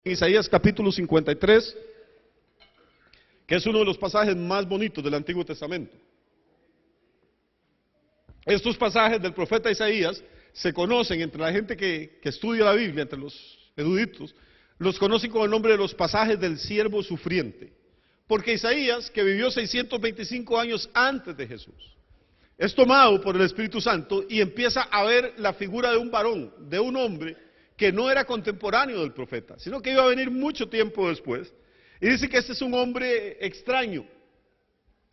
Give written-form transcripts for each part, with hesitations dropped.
Isaías capítulo 53, que es uno de los pasajes más bonitos del Antiguo Testamento. Estos pasajes del profeta Isaías se conocen entre la gente que estudia la Biblia, entre los eruditos, los conocen con el nombre de los pasajes del siervo sufriente. Porque Isaías, que vivió 625 años antes de Jesús, es tomado por el Espíritu Santo y empieza a ver la figura de un varón, de un hombre que no era contemporáneo del profeta, sino que iba a venir mucho tiempo después. Y dice que este es un hombre extraño,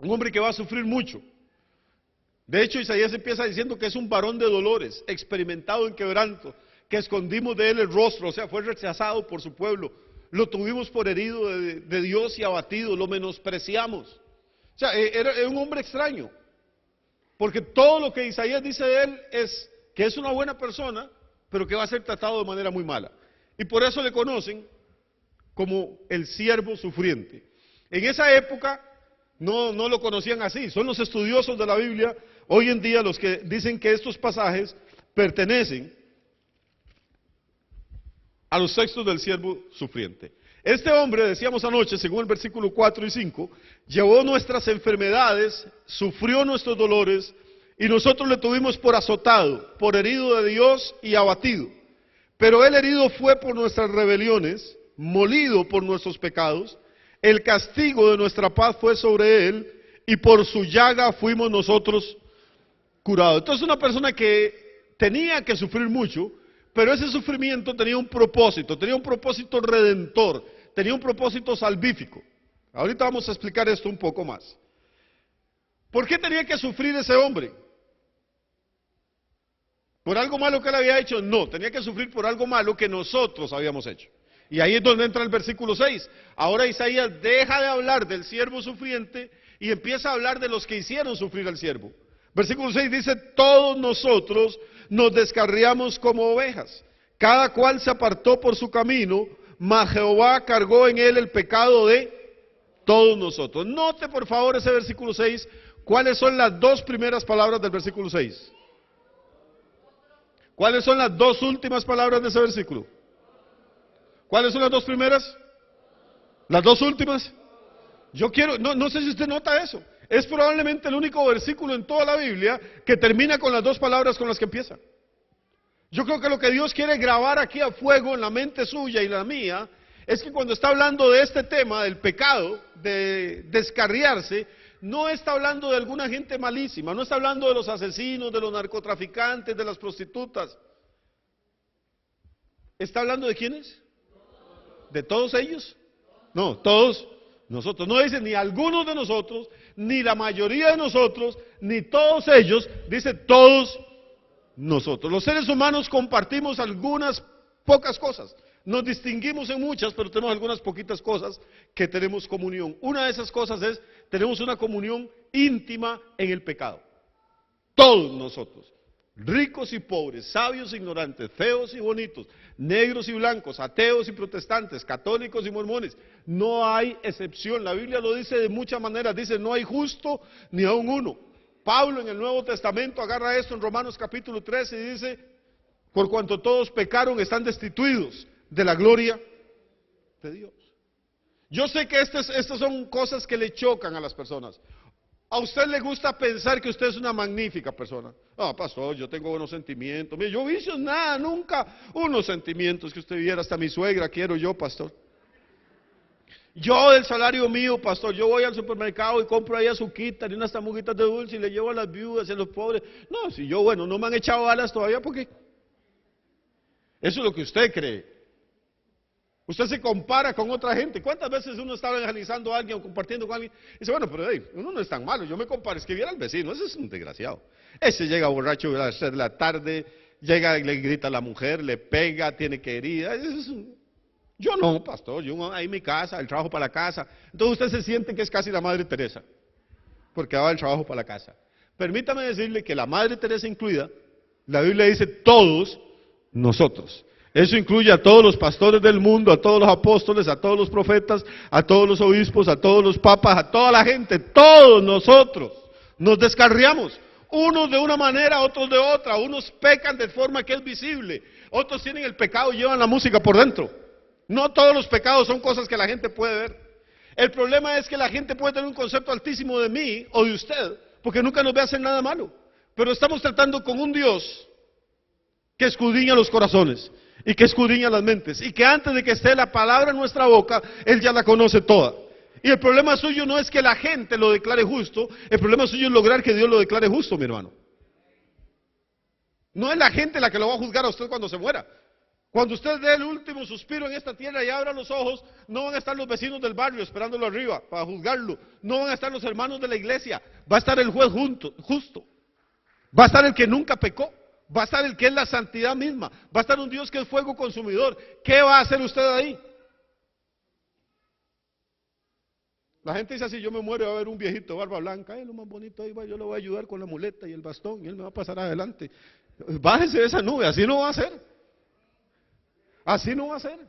un hombre que va a sufrir mucho. De hecho, Isaías empieza diciendo que es un varón de dolores, experimentado en quebranto, que escondimos de él el rostro, o sea, fue rechazado por su pueblo, lo tuvimos por herido de Dios y abatido, lo menospreciamos. O sea, era un hombre extraño, porque todo lo que Isaías dice de él es que es una buena persona, pero que va a ser tratado de manera muy mala. Y por eso le conocen como el siervo sufriente. En esa época no lo conocían así, son los estudiosos de la Biblia hoy en día los que dicen que estos pasajes pertenecen a los textos del siervo sufriente. Este hombre, decíamos anoche, según el versículo 4 y 5, llevó nuestras enfermedades, sufrió nuestros dolores, y nosotros le tuvimos por azotado, por herido de Dios y abatido. Pero él herido fue por nuestras rebeliones, molido por nuestros pecados, el castigo de nuestra paz fue sobre él, y por su llaga fuimos nosotros curados. Entonces una persona que tenía que sufrir mucho, pero ese sufrimiento tenía un propósito redentor, tenía un propósito salvífico. Ahorita vamos a explicar esto un poco más. ¿Por qué tenía que sufrir ese hombre? ¿Por algo malo que él había hecho? No, tenía que sufrir por algo malo que nosotros habíamos hecho. Y ahí es donde entra el versículo 6. Ahora Isaías deja de hablar del siervo sufriente y empieza a hablar de los que hicieron sufrir al siervo. Versículo 6 dice, todos nosotros nos descarriamos como ovejas, cada cual se apartó por su camino, mas Jehová cargó en él el pecado de todos nosotros. Note por favor ese versículo 6, ¿cuáles son las dos primeras palabras del versículo 6? ¿Cuáles son las dos últimas palabras de ese versículo? ¿Cuáles son las dos primeras? ¿Las dos últimas? Yo quiero, no sé si usted nota eso. Es probablemente el único versículo en toda la Biblia que termina con las dos palabras con las que empieza. Yo creo que lo que Dios quiere grabar aquí a fuego en la mente suya y la mía es que cuando está hablando de este tema, del pecado, de descarriarse, no está hablando de alguna gente malísima, no está hablando de los asesinos, de los narcotraficantes, de las prostitutas. ¿Está hablando de quiénes? ¿De todos ellos? No, todos nosotros. No dice ni algunos de nosotros, ni la mayoría de nosotros, ni todos ellos, dice todos nosotros. Los seres humanos compartimos algunas pocas cosas. Nos distinguimos en muchas, pero tenemos algunas poquitas cosas que tenemos comunión. Una de esas cosas es, tenemos una comunión íntima en el pecado. Todos nosotros, ricos y pobres, sabios e ignorantes, feos y bonitos, negros y blancos, ateos y protestantes, católicos y mormones, no hay excepción. La Biblia lo dice de muchas maneras, dice no hay justo ni aun uno. Pablo en el Nuevo Testamento agarra esto en Romanos capítulo 13 y dice, por cuanto todos pecaron están destituidos de la gloria de Dios. Yo sé que estas son cosas que le chocan a las personas. A usted le gusta pensar que usted es una magnífica persona. Ah, pastor, yo tengo buenos sentimientos. Mire, yo vicios nada, nunca. Unos sentimientos que usted viera, hasta mi suegra quiero yo, pastor. Yo del salario mío, pastor, yo voy al supermercado y compro ahí azuquita y unas tamuguitas de dulce y le llevo a las viudas y a los pobres. No, si yo, bueno, no me han echado balas todavía porque eso es lo que usted cree. Usted se compara con otra gente. ¿Cuántas veces uno está evangelizando a alguien o compartiendo con alguien? Y dice, bueno, pero uno no es tan malo, yo me comparo, es que viera al vecino, ese es un desgraciado. Ese llega borracho a las 6 de la tarde, llega y le grita a la mujer, le pega, tiene que herir. Yo no, pastor, yo ahí en mi casa, el trabajo para la casa. Entonces usted se siente que es casi la Madre Teresa, porque va el trabajo para la casa. Permítame decirle que la Madre Teresa incluida, la Biblia dice todos nosotros. Eso incluye a todos los pastores del mundo, a todos los apóstoles, a todos los profetas, a todos los obispos, a todos los papas, a toda la gente, todos nosotros nos descarriamos, unos de una manera, otros de otra, unos pecan de forma que es visible, otros tienen el pecado y llevan la música por dentro. No todos los pecados son cosas que la gente puede ver. El problema es que la gente puede tener un concepto altísimo de mí o de usted, porque nunca nos ve hacer nada malo. Pero estamos tratando con un Dios que escudriña los corazones y que escudriña las mentes, y que antes de que esté la palabra en nuestra boca, Él ya la conoce toda. Y el problema suyo no es que la gente lo declare justo, el problema suyo es lograr que Dios lo declare justo, mi hermano. No es la gente la que lo va a juzgar a usted cuando se muera. Cuando usted dé el último suspiro en esta tierra y abra los ojos, no van a estar los vecinos del barrio esperándolo arriba para juzgarlo. No van a estar los hermanos de la iglesia. Va a estar el juez justo. Va a estar el que nunca pecó. Va a estar el que es la santidad misma. Va a estar un Dios que es fuego consumidor. ¿Qué va a hacer usted ahí? La gente dice así: yo me muero y va a haber un viejito de barba blanca. Lo más bonito, ahí va, yo le voy a ayudar con la muleta y el bastón y él me va a pasar adelante. Bájese de esa nube, así no va a ser. Así no va a ser.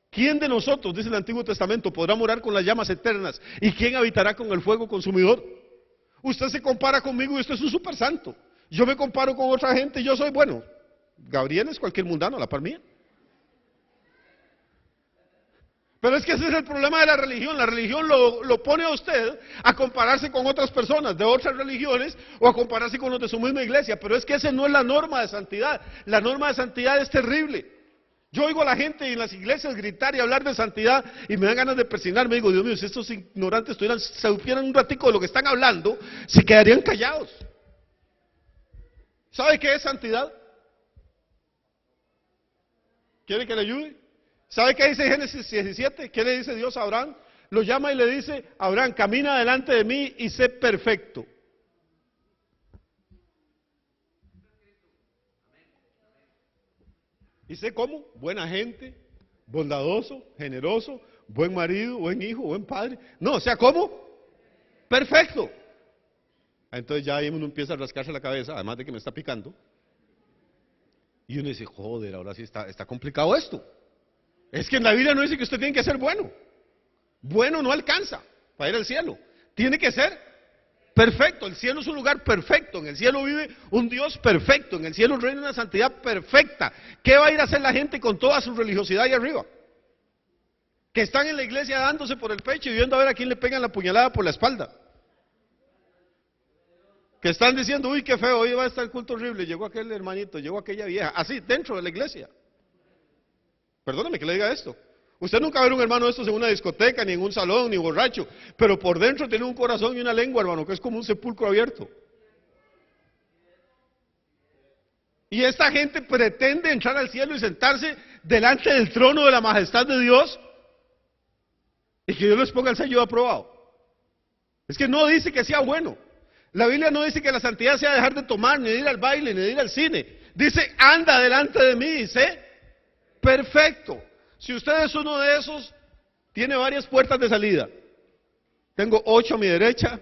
¿Quién de nosotros, dice el Antiguo Testamento, podrá morar con las llamas eternas? ¿Y quién habitará con el fuego consumidor? Usted se compara conmigo y usted es un super santo. Yo me comparo con otra gente y yo soy, bueno, Gabriel es cualquier mundano a la par mía. Pero es que ese es el problema de la religión. La religión lo pone a usted a compararse con otras personas de otras religiones o a compararse con los de su misma iglesia. Pero es que esa no es la norma de santidad. La norma de santidad es terrible. Yo oigo a la gente en las iglesias gritar y hablar de santidad y me dan ganas de persignarme. Digo, Dios mío, si estos ignorantes se supieran un ratico de lo que están hablando, se quedarían callados. ¿Sabe qué es santidad? ¿Quiere que le ayude? ¿Sabe qué dice Génesis 17? ¿Qué le dice Dios a Abraham? Lo llama y le dice: Abraham, camina delante de mí y sé perfecto. ¿Y sé cómo? Buena gente, bondadoso, generoso, buen marido, buen hijo, buen padre. No, o sea, ¿cómo? Perfecto. Entonces ya ahí uno empieza a rascarse la cabeza, además de que me está picando. Y uno dice: joder, ahora sí está complicado esto. Es que en la Biblia no dice que usted tiene que ser bueno. Bueno no alcanza para ir al cielo. Tiene que ser perfecto. El cielo es un lugar perfecto. En el cielo vive un Dios perfecto. En el cielo reina una santidad perfecta. ¿Qué va a ir a hacer la gente con toda su religiosidad ahí arriba? Que están en la iglesia dándose por el pecho y viendo a ver a quién le pegan la puñalada por la espalda. Que están diciendo: uy, qué feo, hoy va a estar el culto horrible. Llegó aquel hermanito, llegó aquella vieja. Así, dentro de la iglesia. Perdóname que le diga esto. Usted nunca va a ver un hermano de estos en una discoteca, ni en un salón, ni borracho. Pero por dentro tiene un corazón y una lengua, hermano, que es como un sepulcro abierto. Y esta gente pretende entrar al cielo y sentarse delante del trono de la majestad de Dios y que Dios les ponga el sello de aprobado. Es que no dice que sea bueno. La Biblia no dice que la santidad sea dejar de tomar, ni de ir al baile, ni de ir al cine. Dice: anda delante de mí y sé perfecto. Si usted es uno de esos, tiene varias puertas de salida. Tengo 8 a mi derecha,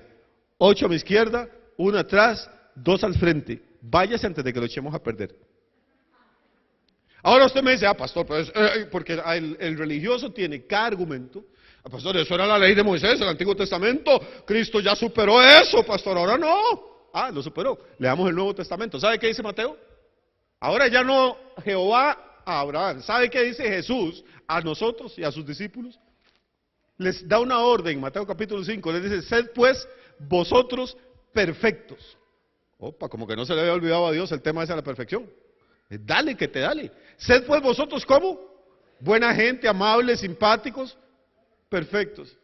8 a mi izquierda, 1 atrás, 2 al frente. Váyase antes de que lo echemos a perder. Ahora usted me dice: pastor, pues, porque el religioso tiene cada argumento. Pastor, eso era la ley de Moisés, el Antiguo Testamento. Cristo ya superó eso, pastor, ahora no. Lo superó. Leamos el Nuevo Testamento. ¿Sabe qué dice Mateo? Ahora ya no Jehová a Abraham. ¿Sabe qué dice Jesús a nosotros y a sus discípulos? Les da una orden, Mateo capítulo 5, les dice: sed pues vosotros perfectos. Opa, como que no se le había olvidado a Dios el tema ese de la perfección. Dale que te dale. Sed pues vosotros, ¿cómo? Buena gente, amables, simpáticos, perfectos.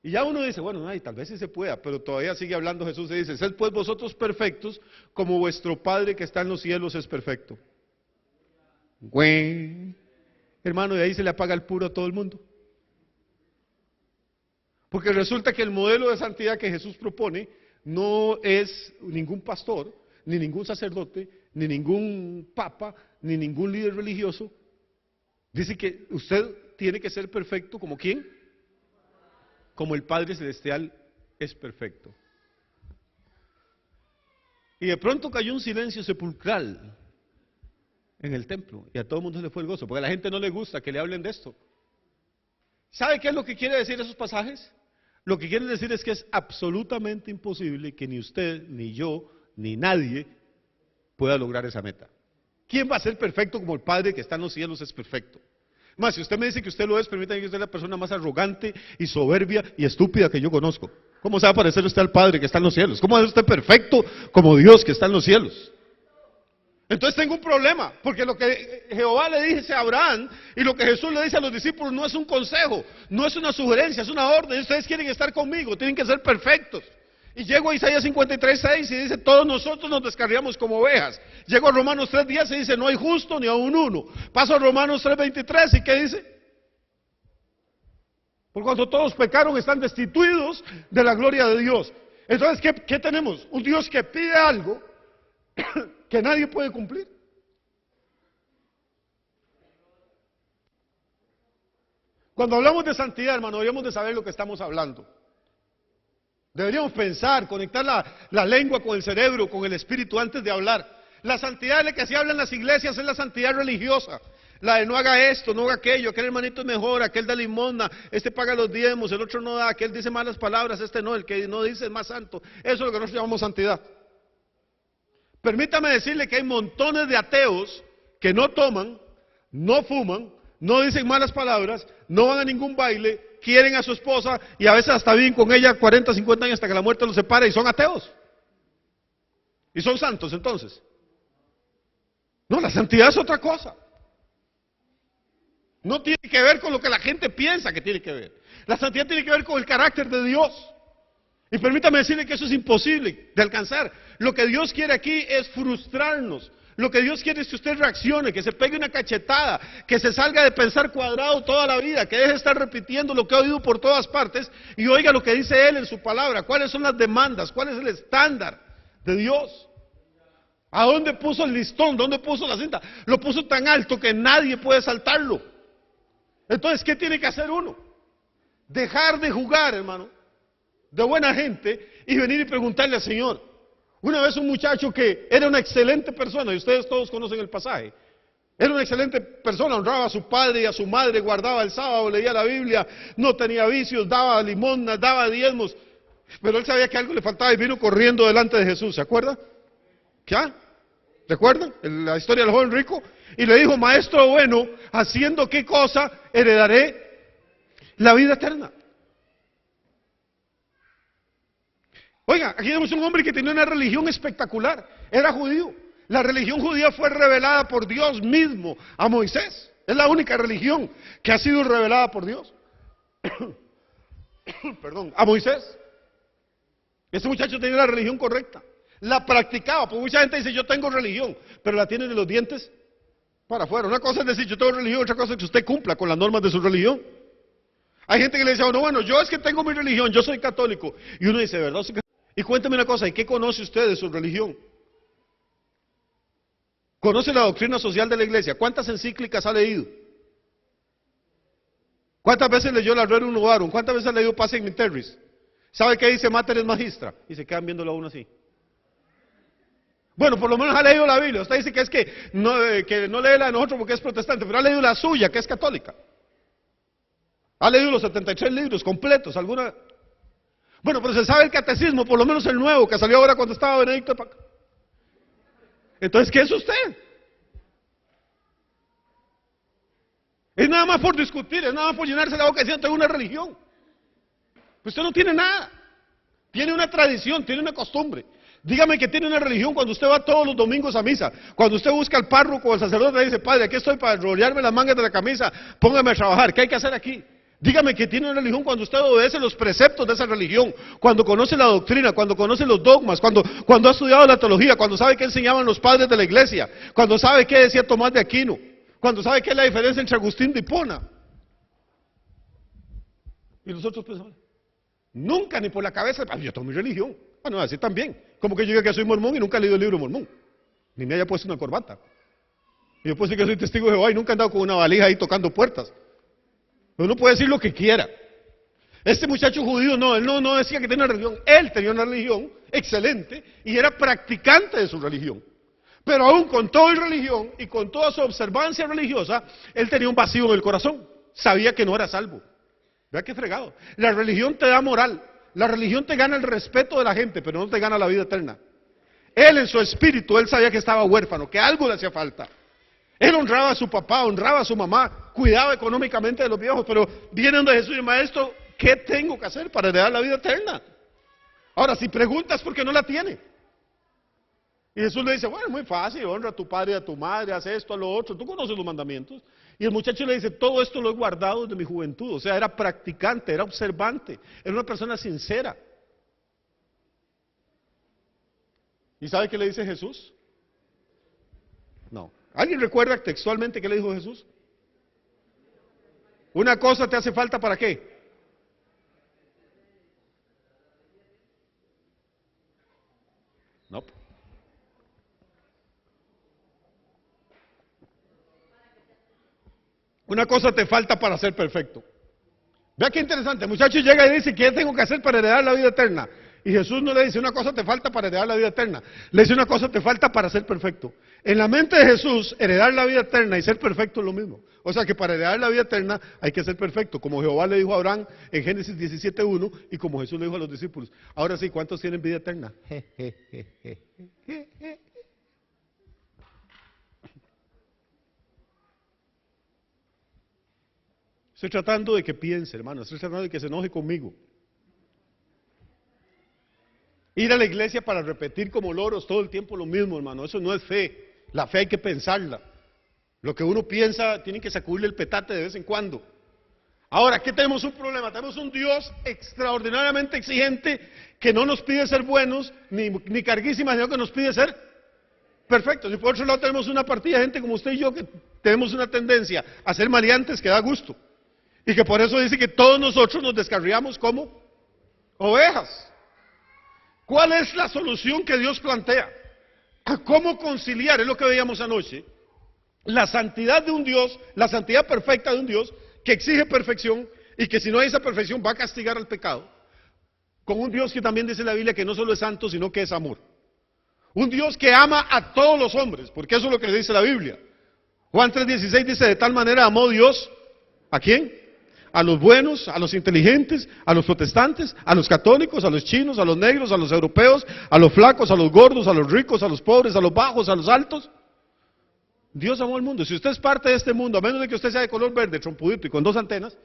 Y ya uno dice: bueno, tal vez sí se pueda, pero todavía sigue hablando Jesús y dice: sed pues vosotros perfectos, como vuestro Padre que está en los cielos es perfecto. Güey. Hermano, de ahí se le apaga el puro a todo el mundo. Porque resulta que el modelo de santidad que Jesús propone no es ningún pastor, ni ningún sacerdote, ni ningún papa, ni ningún líder religioso. Dice que usted tiene que ser perfecto, ¿como quién? Como el Padre Celestial es perfecto. Y de pronto cayó un silencio sepulcral en el templo y a todo el mundo se le fue el gozo, porque a la gente no le gusta que le hablen de esto. ¿Sabe qué es lo que quiere decir esos pasajes? Lo que quiere decir es que es absolutamente imposible que ni usted, ni yo, ni nadie pueda lograr esa meta. ¿Quién va a ser perfecto como el Padre que está en los cielos es perfecto? Más, si usted me dice que usted lo es, permítame que usted es la persona más arrogante y soberbia y estúpida que yo conozco. ¿Cómo se va a parecer usted al Padre que está en los cielos? ¿Cómo es usted perfecto como Dios que está en los cielos? Entonces tengo un problema, porque lo que Jehová le dice a Abraham y lo que Jesús le dice a los discípulos no es un consejo, no es una sugerencia, es una orden. Ustedes quieren estar conmigo, tienen que ser perfectos. Y llego a Isaías 53:6 y dice, todos nosotros nos descarriamos como ovejas. Llego a Romanos 3:10 y dice, no hay justo ni aun uno. Paso a Romanos 3:23 y ¿qué dice? Por cuanto todos pecaron, están destituidos de la gloria de Dios. Entonces, ¿qué tenemos? Un Dios que pide algo que nadie puede cumplir. Cuando hablamos de santidad, hermano, deberíamos de saber lo que estamos hablando. Deberíamos pensar, conectar la lengua con el cerebro, con el espíritu antes de hablar. La santidad de la que se habla en las iglesias es la santidad religiosa. La de no haga esto, no haga aquello, aquel hermanito es mejor, aquel da limosna, este paga los diezmos, el otro no da, aquel dice malas palabras, este no, el que no dice es más santo. Eso es lo que nosotros llamamos santidad. Permítame decirle que hay montones de ateos que no toman, no fuman, no dicen malas palabras, no van a ningún baile, quieren a su esposa y a veces hasta viven con ella 40, 50 años hasta que la muerte los separe y son ateos. Y son santos entonces. No, la santidad es otra cosa. No tiene que ver con lo que la gente piensa que tiene que ver. La santidad tiene que ver con el carácter de Dios. Y permítame decirle que eso es imposible de alcanzar. Lo que Dios quiere aquí es frustrarnos. Lo que Dios quiere es que usted reaccione, que se pegue una cachetada, que se salga de pensar cuadrado toda la vida, que deje de estar repitiendo lo que ha oído por todas partes y oiga lo que dice Él en su palabra. ¿Cuáles son las demandas? ¿Cuál es el estándar de Dios? ¿A dónde puso el listón? ¿Dónde puso la cinta? Lo puso tan alto que nadie puede saltarlo. Entonces, ¿qué tiene que hacer uno? Dejar de jugar, hermano, de buena gente y venir y preguntarle al Señor. Una vez un muchacho que era una excelente persona, y ustedes todos conocen el pasaje, era una excelente persona, honraba a su padre y a su madre, guardaba el sábado, leía la Biblia, no tenía vicios, daba limosnas, daba diezmos, pero él sabía que algo le faltaba y vino corriendo delante de Jesús, ¿se acuerda? ¿Qué? ¿Recuerdan? La historia del joven rico. Y le dijo, maestro bueno, ¿haciendo qué cosa heredaré la vida eterna? Oiga, aquí tenemos un hombre que tenía una religión espectacular, era judío. La religión judía fue revelada por Dios mismo a Moisés. Es la única religión que ha sido revelada por Dios. Perdón, a Moisés. Ese muchacho tenía la religión correcta. La practicaba, porque mucha gente dice yo tengo religión, pero la tiene de los dientes para afuera. Una cosa es decir yo tengo religión, otra cosa es que usted cumpla con las normas de su religión. Hay gente que le dice, bueno, yo es que tengo mi religión, yo soy católico. Y uno dice, ¿verdad? Y cuéntame una cosa, ¿y qué conoce usted de su religión? ¿Conoce la doctrina social de la iglesia? ¿Cuántas encíclicas ha leído? ¿Cuántas veces leyó la Rerum Novarum? ¿Cuántas veces ha leído Pacem in Terris? ¿Sabe qué dice Mater es Magistra? Y se quedan viéndolo a uno así. Bueno, por lo menos ha leído la Biblia. Usted dice que no lee la de nosotros porque es protestante, pero ha leído la suya, que es católica. Ha leído los 73 libros completos, alguna. Bueno, pero se sabe el catecismo, por lo menos el nuevo, que salió ahora cuando estaba Benedicto. Entonces, ¿qué es usted? Es nada más por discutir, es nada más por llenarse la boca diciendo tengo una religión. Pues usted no tiene nada. Tiene una tradición, tiene una costumbre. Dígame que tiene una religión cuando usted va todos los domingos a misa. Cuando usted busca al párroco o al sacerdote y dice, padre, aquí estoy para enrollarme las mangas de la camisa, póngame a trabajar, ¿qué hay que hacer aquí? Dígame que tiene una religión cuando usted obedece los preceptos de esa religión, cuando conoce la doctrina, cuando conoce los dogmas, cuando ha estudiado la teología, cuando sabe qué enseñaban los padres de la iglesia, cuando sabe qué decía Tomás de Aquino, cuando sabe qué es la diferencia entre Agustín de Hipona. Y nosotros pensamos, nunca ni por la cabeza, yo tengo mi religión. Bueno, así también. Como que yo diga que soy mormón y nunca he leído el libro mormón, ni me haya puesto una corbata. Y yo puedo decir que soy testigo de Jehová y nunca he andado con una valija ahí tocando puertas. Uno puede decir lo que quiera. Este muchacho judío no, él no decía que tenía una religión, él tenía una religión excelente y era practicante de su religión. Pero aún con toda religión y con toda su observancia religiosa, él tenía un vacío en el corazón. Sabía que no era salvo. Vea qué fregado. La religión te da moral, la religión te gana el respeto de la gente, pero no te gana la vida eterna. Él en su espíritu, él sabía que estaba huérfano, que algo le hacía falta. Él honraba a su papá, honraba a su mamá. cuidaba económicamente de los viejos, pero vienen de Jesús y maestro, ¿qué tengo que hacer para heredar la vida eterna? Ahora, si preguntas, ¿por qué no la tiene? Y Jesús le dice, bueno, es muy fácil, honra a tu padre y a tu madre, haz esto, a lo otro, tú conoces los mandamientos. Y el muchacho le dice, todo esto lo he guardado desde mi juventud, o sea, era practicante, era observante, era una persona sincera. ¿Y sabe qué le dice Jesús? No. ¿Alguien recuerda textualmente qué le dijo Jesús? Una cosa te hace falta, ¿para qué? No. Una cosa te falta para ser perfecto. Vea qué interesante, el muchacho llega y dice, ¿qué tengo que hacer para heredar la vida eterna? Y Jesús no le dice, una cosa te falta para heredar la vida eterna. Le dice, una cosa te falta para ser perfecto. En la mente de Jesús, heredar la vida eterna y ser perfecto es lo mismo. O sea que para heredar la vida eterna hay que ser perfecto, como Jehová le dijo a Abraham en Génesis 17:1 y como Jesús le dijo a los discípulos. Ahora sí, ¿cuántos tienen vida eterna? Estoy tratando de que piense, hermano, estoy tratando de que se enoje conmigo. Ir a la iglesia para repetir como loros todo el tiempo lo mismo, hermano, eso no es fe. La fe hay que pensarla. Lo que uno piensa, tiene que sacudirle el petate de vez en cuando. Ahora, ¿qué tenemos un problema? Tenemos un Dios extraordinariamente exigente que no nos pide ser buenos, ni carguísimas, sino que nos pide ser perfectos. Y por otro lado tenemos una partida de gente como usted y yo que tenemos una tendencia a ser maleantes que da gusto. Y que por eso dice que todos nosotros nos descarriamos como ovejas. ¿Cuál es la solución que Dios plantea? ¿Cómo conciliar? Es lo que veíamos anoche. La santidad de un Dios, la santidad perfecta de un Dios que exige perfección y que si no hay esa perfección va a castigar al pecado. Con un Dios que también dice la Biblia que no solo es santo, sino que es amor. Un Dios que ama a todos los hombres, porque eso es lo que le dice la Biblia. Juan 3:16 dice, de tal manera amó Dios, ¿a quién? A los buenos, a los inteligentes, a los protestantes, a los católicos, a los chinos, a los negros, a los europeos, a los flacos, a los gordos, a los ricos, a los pobres, a los bajos, a los altos. Dios amó al mundo. Si usted es parte de este mundo, a menos de que usted sea de color verde, trompudito y con 2 antenas,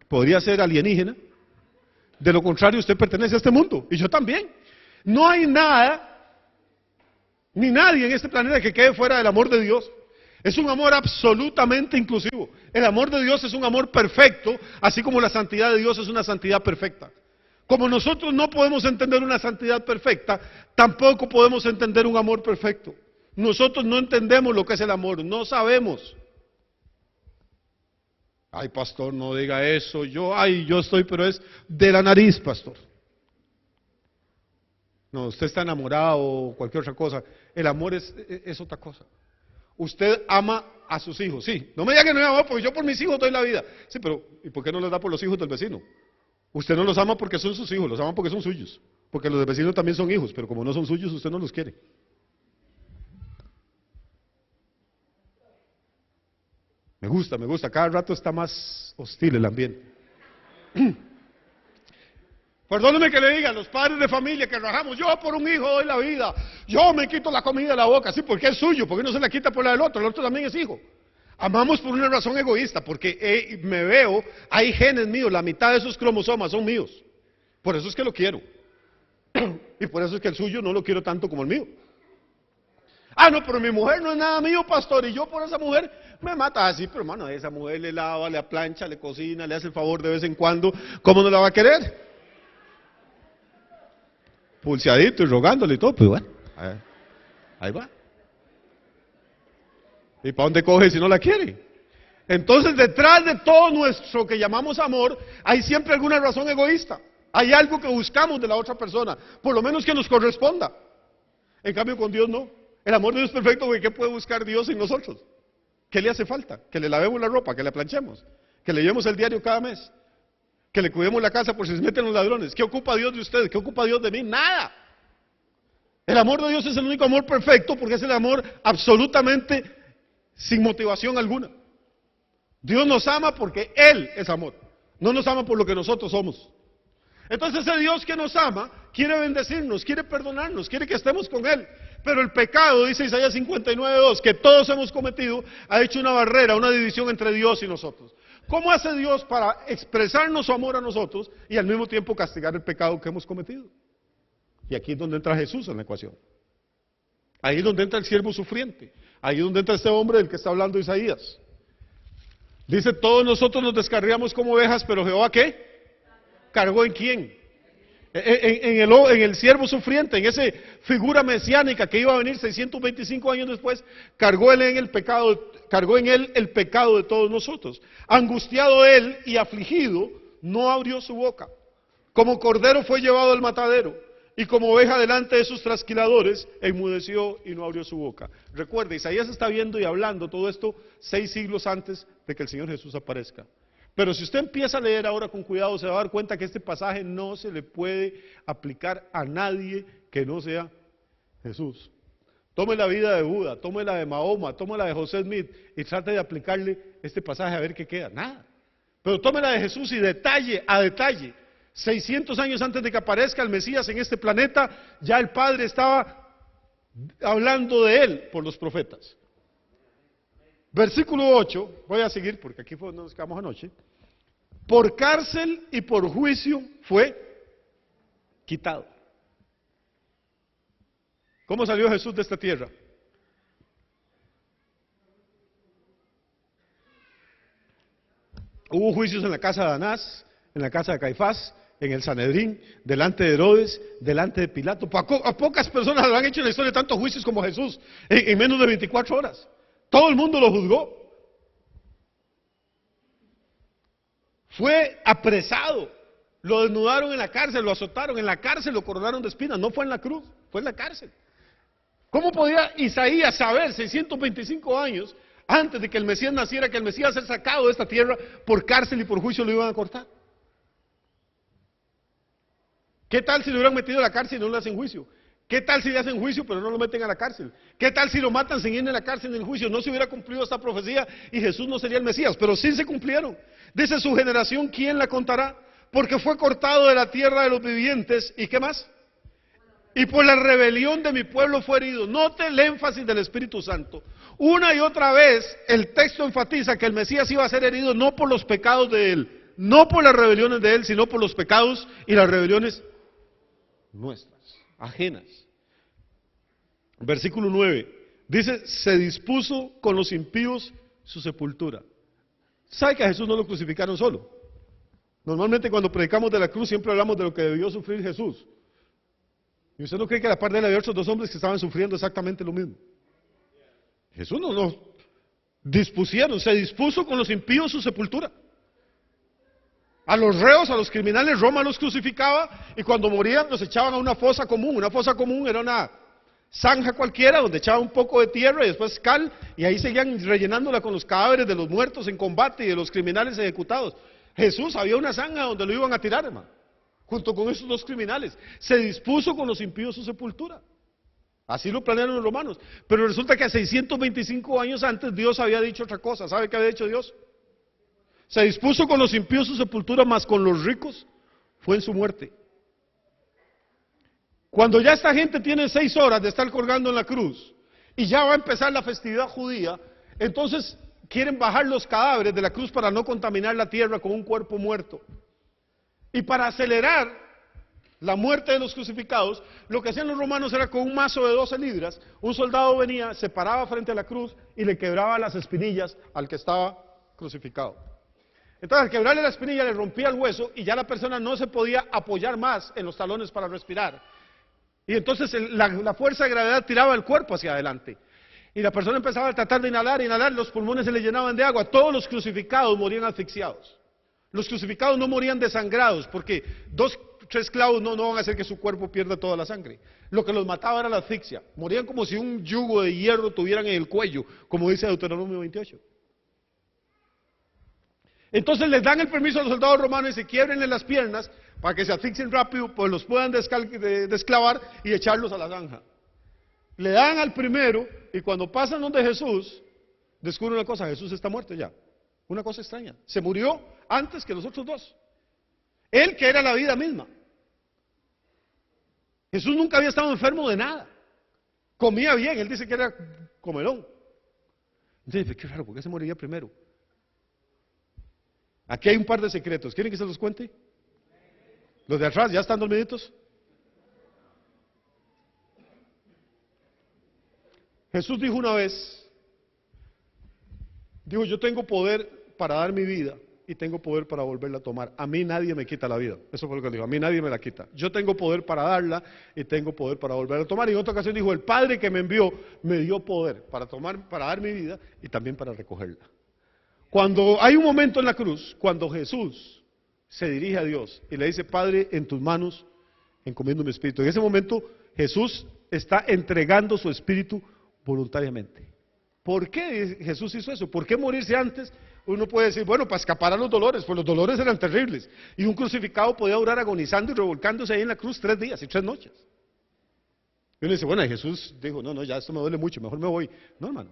podría ser alienígena. De lo contrario, usted pertenece a este mundo, y yo también. No hay nada, ni nadie en este planeta que quede fuera del amor de Dios. Es un amor absolutamente inclusivo. El amor de Dios es un amor perfecto, así como la santidad de Dios es una santidad perfecta. Como nosotros no podemos entender una santidad perfecta, tampoco podemos entender un amor perfecto. Nosotros no entendemos lo que es el amor, no sabemos. Ay, pastor, no diga eso. Yo estoy, pero es de la nariz, pastor. No, usted está enamorado o cualquier otra cosa. El amor es otra cosa. Usted ama a sus hijos, sí. No me diga que no me ama porque yo por mis hijos doy la vida. Sí, pero ¿y por qué no les da por los hijos del vecino? Usted no los ama porque son sus hijos, los ama porque son suyos. Porque los del vecino también son hijos, pero como no son suyos, usted no los quiere. Me gusta. Cada rato está más hostil el ambiente. Perdóneme que le diga, los padres de familia que rajamos, yo por un hijo doy la vida, yo me quito la comida de la boca, sí, porque es suyo, porque no se la quita por la del otro, el otro también es hijo. Amamos por una razón egoísta, porque me veo, hay genes míos, la mitad de esos cromosomas son míos, por eso es que lo quiero, y por eso es que el suyo no lo quiero tanto como el mío. Ah, no, pero mi mujer no es nada mío, pastor, y yo por esa mujer me mata. Ah, sí, pero hermano, a esa mujer le lava, le plancha, le cocina, le hace el favor de vez en cuando, ¿cómo no la va a querer? Pulseadito y rogándole y todo, pues bueno, ahí va. ¿Y para dónde coge si no la quiere? Entonces, detrás de todo nuestro que llamamos amor, hay siempre alguna razón egoísta. Hay algo que buscamos de la otra persona, por lo menos que nos corresponda. En cambio, con Dios no. El amor de Dios es perfecto, porque ¿qué puede buscar Dios en nosotros? ¿Qué le hace falta? Que le lavemos la ropa, que le planchemos, que le llevemos el diario cada mes, que le cuidemos la casa por si se meten los ladrones. ¿Qué ocupa Dios de usted? ¿Qué ocupa Dios de mí? Nada. El amor de Dios es el único amor perfecto porque es el amor absolutamente sin motivación alguna. Dios nos ama porque Él es amor. No nos ama por lo que nosotros somos. Entonces ese Dios que nos ama quiere bendecirnos, quiere perdonarnos, quiere que estemos con Él. Pero el pecado, dice Isaías 59:2, que todos hemos cometido, ha hecho una barrera, una división entre Dios y nosotros. ¿Cómo hace Dios para expresarnos su amor a nosotros y al mismo tiempo castigar el pecado que hemos cometido? Y aquí es donde entra Jesús en la ecuación. Ahí es donde entra el siervo sufriente. Ahí es donde entra este hombre del que está hablando Isaías. Dice, todos nosotros nos descarriamos como ovejas, pero Jehová, ¿qué? ¿Cargó en quién? En el siervo sufriente, en esa figura mesiánica que iba a venir 625 años después, cargó en él el pecado de todos nosotros. Angustiado él y afligido, no abrió su boca. Como cordero fue llevado al matadero, y como oveja delante de sus trasquiladores, enmudeció y no abrió su boca. Recuerde, Isaías está viendo y hablando todo esto 6 siglos antes de que el Señor Jesús aparezca. Pero si usted empieza a leer ahora con cuidado, se va a dar cuenta que este pasaje no se le puede aplicar a nadie que no sea Jesús. Tome la vida de Buda, tome la de Mahoma, tome la de José Smith y trate de aplicarle este pasaje a ver qué queda. Nada. Pero tome la de Jesús y detalle a detalle. 600 años antes de que aparezca el Mesías en este planeta, ya el Padre estaba hablando de él por los profetas. Versículo 8, voy a seguir porque aquí fue donde nos quedamos anoche. Por cárcel y por juicio fue quitado. ¿Cómo salió Jesús de esta tierra? Hubo juicios en la casa de Anás, en la casa de Caifás, en el Sanedrín, delante de Herodes, delante de Pilato. A pocas personas lo han hecho en la historia tantos juicios como Jesús, en menos de 24 horas. Todo el mundo lo juzgó. Fue apresado, lo desnudaron en la cárcel, lo azotaron en la cárcel, lo coronaron de espinas. No fue en la cruz, fue en la cárcel. ¿Cómo podía Isaías saber 625 años antes de que el Mesías naciera, que el Mesías iba a ser sacado de esta tierra por cárcel y por juicio lo iban a cortar? ¿Qué tal si lo hubieran metido a la cárcel y no le hacen juicio? ¿Qué tal si le hacen juicio pero no lo meten a la cárcel? ¿Qué tal si lo matan sin ir en la cárcel en el juicio? No se hubiera cumplido esta profecía y Jesús no sería el Mesías, pero sí se cumplieron. Dice su generación, ¿quién la contará? Porque fue cortado de la tierra de los vivientes, ¿y qué más? Y por la rebelión de mi pueblo fue herido. Note el énfasis del Espíritu Santo. Una y otra vez el texto enfatiza que el Mesías iba a ser herido no por los pecados de él, no por las rebeliones de él, sino por los pecados y las rebeliones nuestras, ajenas. Versículo 9, dice, se dispuso con los impíos su sepultura. ¿Sabe que a Jesús no lo crucificaron solo? Normalmente cuando predicamos de la cruz siempre hablamos de lo que debió sufrir Jesús. ¿Y usted no cree que a la par de él había otros 2 hombres que estaban sufriendo exactamente lo mismo? Jesús no los dispusieron, se dispuso con los impíos su sepultura. A los reos, a los criminales, Roma los crucificaba y cuando morían los echaban a una fosa común. Una fosa común era una zanja cualquiera donde echaban un poco de tierra y después cal y ahí seguían rellenándola con los cadáveres de los muertos en combate y de los criminales ejecutados. Jesús había una zanja donde lo iban a tirar, hermano, junto con esos 2 criminales. Se dispuso con los impíos su sepultura. Así lo planearon los romanos. Pero resulta que a 625 años antes Dios había dicho otra cosa. ¿Sabe qué había dicho Dios? Se dispuso con los impíos su sepultura, mas con los ricos fue en su muerte. Cuando ya esta gente tiene 6 horas de estar colgando en la cruz y ya va a empezar la festividad judía, entonces quieren bajar los cadáveres de la cruz para no contaminar la tierra con un cuerpo muerto. Y para acelerar la muerte de los crucificados, lo que hacían los romanos era con un mazo de 12 libras, un soldado venía, se paraba frente a la cruz y le quebraba las espinillas al que estaba crucificado. Entonces al quebrarle la espinilla le rompía el hueso y ya la persona no se podía apoyar más en los talones para respirar. Y entonces la fuerza de gravedad tiraba el cuerpo hacia adelante. Y la persona empezaba a tratar de inhalar, los pulmones se le llenaban de agua. Todos los crucificados morían asfixiados. Los crucificados no morían desangrados, porque 2, 3 clavos no van a hacer que su cuerpo pierda toda la sangre. Lo que los mataba era la asfixia. Morían como si un yugo de hierro tuvieran en el cuello, como dice Deuteronomio 28. Entonces les dan el permiso a los soldados romanos y se quiebrenle las piernas para que se asfixien rápido, pues los puedan desclavar y echarlos a la zanja. Le dan al primero y cuando pasan donde Jesús, descubren una cosa: Jesús está muerto ya. Una cosa extraña, se murió antes que los otros 2. Él que era la vida misma. Jesús nunca había estado enfermo de nada. Comía bien, él dice que era comelón. Entonces, qué raro, ¿por qué se moriría primero? Aquí hay un par de secretos, ¿quieren que se los cuente? Los de atrás, ¿ya están dormiditos? Jesús dijo una vez, dijo, yo tengo poder para dar mi vida y tengo poder para volverla a tomar. A mí nadie me quita la vida. Eso fue lo que dijo, a mí nadie me la quita. Yo tengo poder para darla y tengo poder para volverla a tomar. Y en otra ocasión dijo, el Padre que me envió me dio poder para dar mi vida y también para recogerla. Cuando hay un momento en la cruz, cuando Jesús se dirige a Dios y le dice, Padre, en tus manos encomiendo mi espíritu. En ese momento Jesús está entregando su espíritu voluntariamente. ¿Por qué Jesús hizo eso? ¿Por qué morirse antes? Uno puede decir, bueno, para escapar a los dolores, pues los dolores eran terribles. Y un crucificado podía durar agonizando y revolcándose ahí en la cruz 3 días y 3 noches. Y uno dice, bueno, Jesús dijo, no, ya esto me duele mucho, mejor me voy. No, hermano.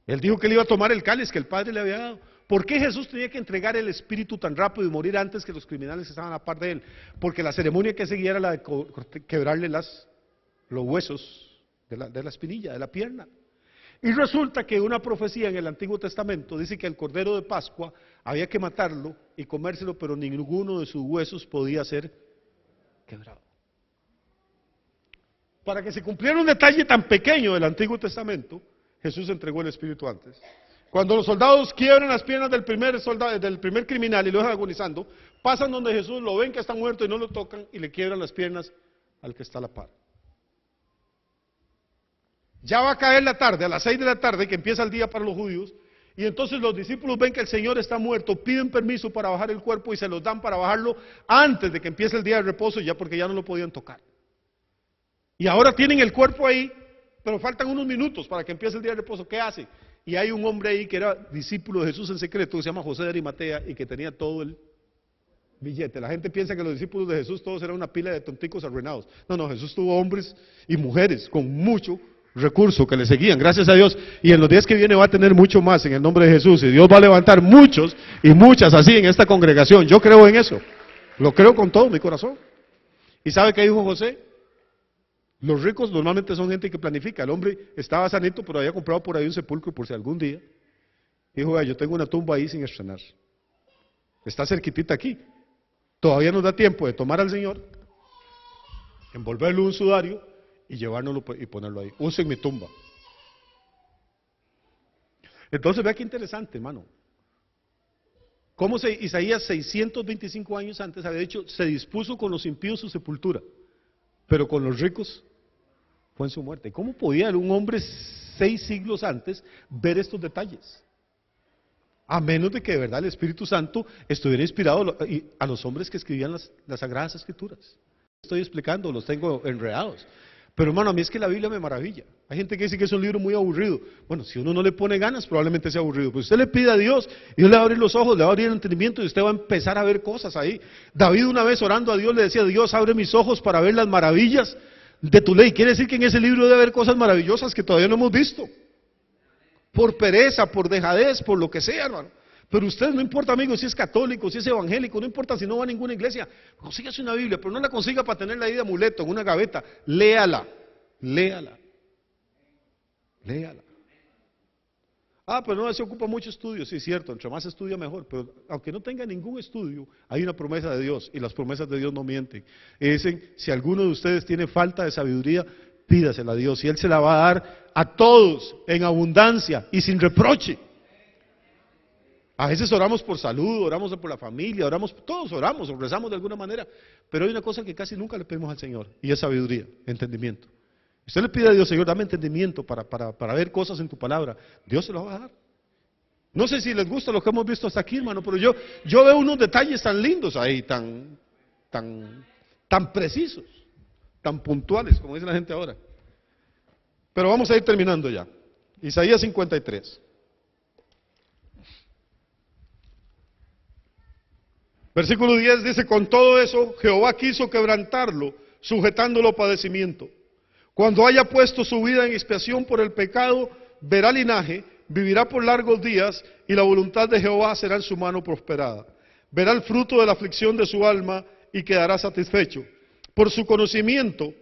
Él dijo que él iba a tomar el cáliz que el Padre le había dado. ¿Por qué Jesús tenía que entregar el espíritu tan rápido y morir antes que los criminales que estaban a par de él? Porque la ceremonia que seguía era la de quebrarle los huesos de la espinilla, de la pierna. Y resulta que una profecía en el Antiguo Testamento dice que el Cordero de Pascua había que matarlo y comérselo, pero ninguno de sus huesos podía ser quebrado. Para que se cumpliera un detalle tan pequeño del Antiguo Testamento, Jesús entregó el Espíritu antes. Cuando los soldados quiebran las piernas del primer criminal y lo dejan agonizando, pasan donde Jesús, lo ven que está muerto y no lo tocan y le quiebran las piernas al que está a la par. Ya va a caer la tarde, a las 6 de la tarde, que empieza el día para los judíos, y entonces los discípulos ven que el Señor está muerto, piden permiso para bajar el cuerpo y se los dan para bajarlo antes de que empiece el día de reposo, ya porque ya no lo podían tocar. Y ahora tienen el cuerpo ahí, pero faltan unos minutos para que empiece el día de reposo. ¿Qué hace? Y hay un hombre ahí que era discípulo de Jesús en secreto, que se llama José de Arimatea, y que tenía todo el billete. La gente piensa que los discípulos de Jesús todos eran una pila de tonticos arruinados. No, Jesús tuvo hombres y mujeres con mucho recurso que le seguían, gracias a Dios, y en los días que viene va a tener mucho más en el nombre de Jesús, y Dios va a levantar muchos y muchas así en esta congregación. Yo creo en eso, lo creo con todo mi corazón. ¿Y sabe qué dijo José? Los ricos normalmente son gente que planifica. El hombre estaba sanito, pero había comprado por ahí un sepulcro por si algún día. Dijo, yo tengo una tumba ahí sin estrenar, está cerquitita aquí, todavía nos da tiempo de tomar al Señor, envolverlo en un sudario y llevárnoslo y ponerlo ahí. Usen mi tumba. Entonces vea qué interesante, hermano. Cómo Isaías 625 años antes había dicho, se dispuso con los impíos su sepultura, pero con los ricos fue en su muerte. ¿Cómo podía un hombre 6 siglos antes ver estos detalles? A menos de que de verdad el Espíritu Santo estuviera inspirado a los hombres que escribían las Sagradas Escrituras. Estoy explicando, los tengo enredados. Pero hermano, a mí es que la Biblia me maravilla. Hay gente que dice que es un libro muy aburrido. Bueno, si uno no le pone ganas, probablemente sea aburrido. Pues usted le pide a Dios, y Dios le va a abrir los ojos, le va a abrir el entendimiento y usted va a empezar a ver cosas ahí. David una vez orando a Dios le decía, Dios, abre mis ojos para ver las maravillas de tu ley. Quiere decir que en ese libro debe haber cosas maravillosas que todavía no hemos visto. Por pereza, por dejadez, por lo que sea, hermano. Pero usted no importa, amigo, si es católico, si es evangélico, no importa si no va a ninguna iglesia, consígase una Biblia, pero no la consiga para tenerla ahí de amuleto, en una gaveta, léala. Pero no se ocupa mucho estudio, sí es cierto, entre más estudia mejor, pero aunque no tenga ningún estudio, hay una promesa de Dios, y las promesas de Dios no mienten. Y dicen, si alguno de ustedes tiene falta de sabiduría, pídasela a Dios, y Él se la va a dar a todos en abundancia y sin reproche. A veces oramos por salud, oramos por la familia, todos oramos o rezamos de alguna manera, pero hay una cosa que casi nunca le pedimos al Señor, y es sabiduría, entendimiento. Usted le pide a Dios, Señor, dame entendimiento para ver cosas en tu palabra, Dios se lo va a dar. No sé si les gusta lo que hemos visto hasta aquí, hermano, pero yo veo unos detalles tan lindos ahí, tan precisos, tan puntuales, como dice la gente ahora. Pero vamos a ir terminando ya. Isaías 53. Versículo 10 dice, con todo eso, Jehová quiso quebrantarlo, sujetándolo a padecimiento. Cuando haya puesto su vida en expiación por el pecado, verá linaje, vivirá por largos días, y la voluntad de Jehová será en su mano prosperada. Verá el fruto de la aflicción de su alma, y quedará satisfecho. Por su conocimiento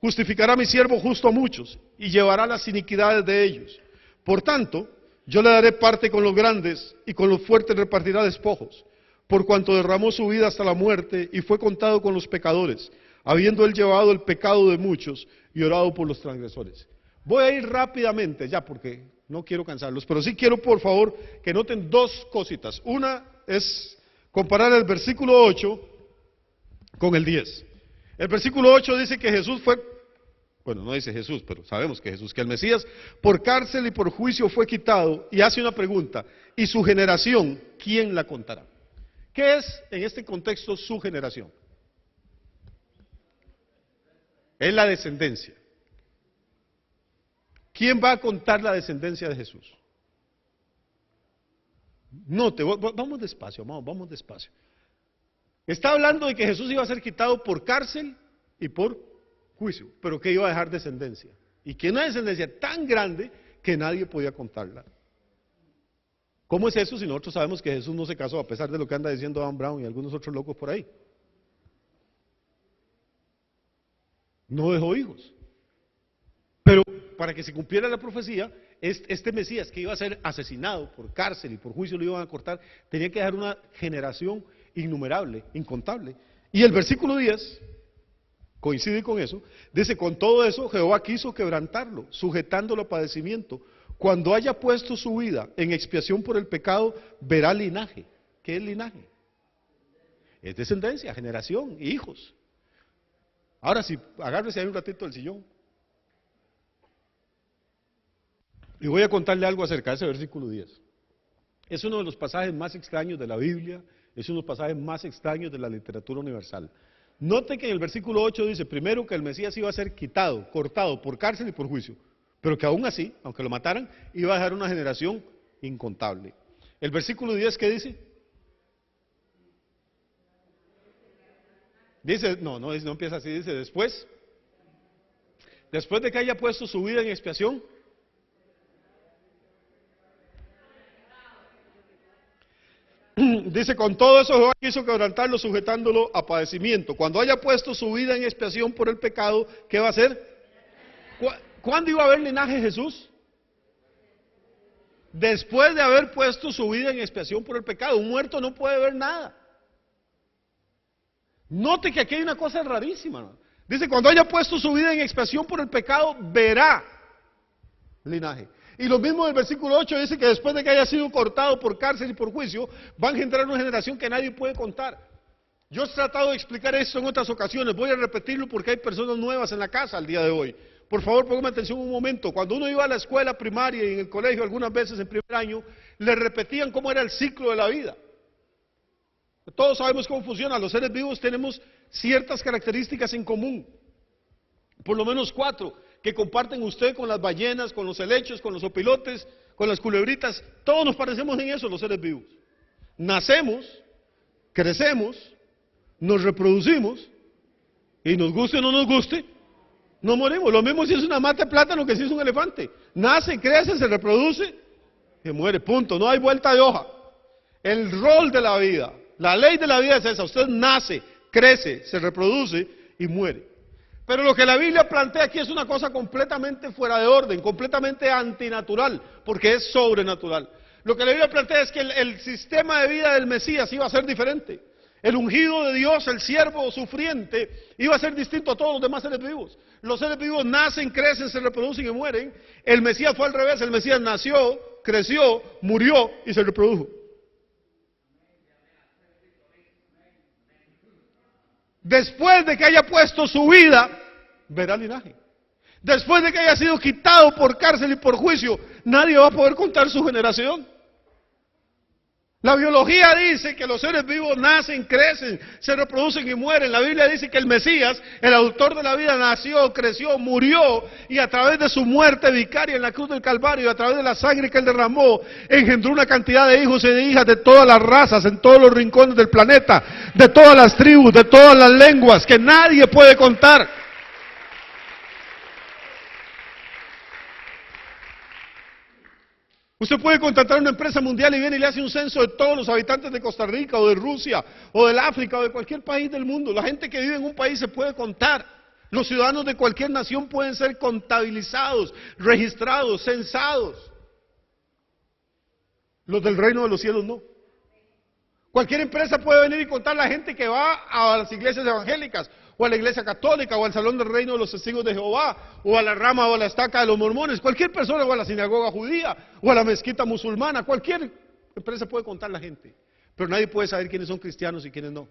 justificará mi siervo justo a muchos, y llevará las iniquidades de ellos. Por tanto, yo le daré parte con los grandes, y con los fuertes repartirá despojos, por cuanto derramó su vida hasta la muerte, y fue contado con los pecadores, habiendo él llevado el pecado de muchos, y orado por los transgresores. Voy a ir rápidamente, ya porque no quiero cansarlos, pero sí quiero, por favor, que noten dos cositas. Una es comparar el versículo 8 con el 10. El versículo 8 dice que Jesús fue, bueno, no dice Jesús, pero sabemos que Jesús, que el Mesías por cárcel y por juicio fue quitado, y hace una pregunta: ¿y su generación quién la contará? ¿Qué es en este contexto su generación? Es la descendencia. ¿Quién va a contar la descendencia de Jesús? Note, vamos despacio, vamos despacio. Está hablando de que Jesús iba a ser quitado por cárcel y por juicio, pero que iba a dejar descendencia. Y que una descendencia tan grande que nadie podía contarla. ¿Cómo es eso si nosotros sabemos que Jesús no se casó, a pesar de lo que anda diciendo Dan Brown y algunos otros locos por ahí? No dejó hijos. Pero para que se cumpliera la profecía, este Mesías que iba a ser asesinado por cárcel y por juicio lo iban a cortar, tenía que dejar una generación innumerable, incontable. Y el versículo 10 coincide con eso, dice: con todo eso Jehová quiso quebrantarlo, sujetándolo a padecimiento. Cuando haya puesto su vida en expiación por el pecado, verá linaje. ¿Qué es linaje? Es descendencia, generación, hijos. Ahora sí, agárrese ahí un ratito del sillón. Y voy a contarle algo acerca de ese versículo 10. Es uno de los pasajes más extraños de la Biblia, es uno de los pasajes más extraños de la literatura universal. Note que en el versículo 8 dice, primero, que el Mesías iba a ser quitado, cortado por cárcel y por juicio, pero que aún así, aunque lo mataran, iba a dejar una generación incontable. El versículo 10, ¿qué dice? Dice, no empieza así, dice, después de que haya puesto su vida en expiación, dice, con todo eso Jehová quiso quebrantarlo, sujetándolo a padecimiento. Cuando haya puesto su vida en expiación por el pecado, ¿qué va a hacer? ¿Cuándo iba a haber linaje Jesús? Después de haber puesto su vida en expiación por el pecado. Un muerto no puede ver nada. Note que aquí hay una cosa rarísima, ¿no? Dice, cuando haya puesto su vida en expiación por el pecado, verá linaje. Y lo mismo del versículo 8 dice que después de que haya sido cortado por cárcel y por juicio, va a engendrar una generación que nadie puede contar. Yo he tratado de explicar esto en otras ocasiones, voy a repetirlo porque hay personas nuevas en la casa al día de hoy. Por favor, póngame atención un momento. Cuando uno iba a la escuela primaria y en el colegio, algunas veces en primer año, le repetían cómo era el ciclo de la vida. Todos sabemos cómo funciona. Los seres vivos tenemos ciertas características en común, por lo menos 4, que comparten usted con las ballenas, con los helechos, con los opilotes, con las culebritas. Todos nos parecemos en eso, los seres vivos. Nacemos, crecemos, nos reproducimos, y nos guste o no nos guste, no morimos. Lo mismo si es una mata de plátano que si es un elefante. Nace, crece, se reproduce, y muere, punto. No hay vuelta de hoja. El rol de la vida, la ley de la vida es esa: usted nace, crece, se reproduce y muere. Pero lo que la Biblia plantea aquí es una cosa completamente fuera de orden, completamente antinatural, porque es sobrenatural. Lo que la Biblia plantea es que el sistema de vida del Mesías iba a ser diferente. El ungido de Dios, el siervo sufriente, iba a ser distinto a todos los demás seres vivos. Los seres vivos nacen, crecen, se reproducen y mueren. El Mesías fue al revés: el Mesías nació, creció, murió y se reprodujo. Después de que haya puesto su vida, verá linaje. Después de que haya sido quitado por cárcel y por juicio, nadie va a poder contar su generación. La biología dice que los seres vivos nacen, crecen, se reproducen y mueren. La Biblia dice que el Mesías, el autor de la vida, nació, creció, murió, y a través de su muerte vicaria en la cruz del Calvario, y a través de la sangre que él derramó, engendró una cantidad de hijos y de hijas de todas las razas, en todos los rincones del planeta, de todas las tribus, de todas las lenguas, que nadie puede contar. Usted puede contratar una empresa mundial y viene y le hace un censo de todos los habitantes de Costa Rica, o de Rusia, o del África, o de cualquier país del mundo. La gente que vive en un país se puede contar. Los ciudadanos de cualquier nación pueden ser contabilizados, registrados, censados. Los del reino de los cielos no. Cualquier empresa puede venir y contar la gente que va a las iglesias evangélicas, o a la iglesia católica, o al salón del reino de los testigos de Jehová, o a la rama o a la estaca de los mormones. Cualquier persona, o a la sinagoga judía, o a la mezquita musulmana. Cualquier empresa puede contar la gente, pero nadie puede saber quiénes son cristianos y quiénes no.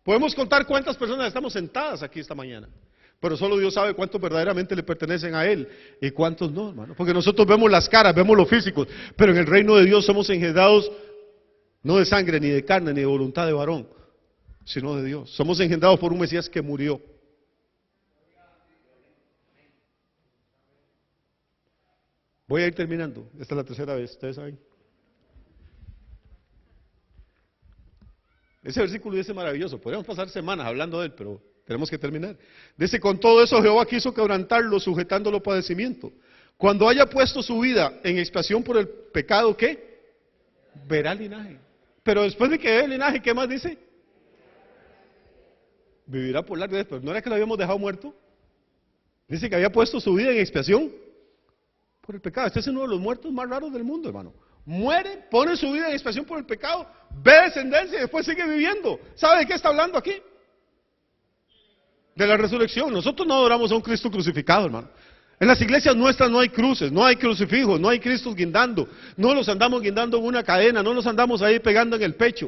Podemos contar cuántas personas estamos sentadas aquí esta mañana, pero solo Dios sabe cuántos verdaderamente le pertenecen a Él y cuántos no, hermano. Porque nosotros vemos las caras, vemos los físicos, pero en el reino de Dios somos engendrados no de sangre, ni de carne, ni de voluntad de varón, sino de Dios. Somos engendrados por un Mesías que murió. Voy a ir terminando, esta es la tercera vez, ustedes saben. Ese versículo dice maravilloso, podríamos pasar semanas hablando de él, pero tenemos que terminar. Dice, con todo eso Jehová quiso quebrantarlo, sujetándolo padecimiento. Cuando haya puesto su vida en expiación por el pecado, ¿qué? Verá linaje. Pero después de que ve el linaje, ¿qué más dice? Vivirá por largo. Pero ¿no era que lo habíamos dejado muerto? Dice que había puesto su vida en expiación por el pecado. Este es uno de los muertos más raros del mundo, hermano. Muere, pone su vida en expiación por el pecado, ve descendencia y después sigue viviendo. ¿Sabe de qué está hablando aquí? De la resurrección. Nosotros no adoramos a un Cristo crucificado, hermano. En las iglesias nuestras no hay cruces, no hay crucifijos, no hay Cristos guindando. No los andamos guindando en una cadena, no los andamos ahí pegando en el pecho.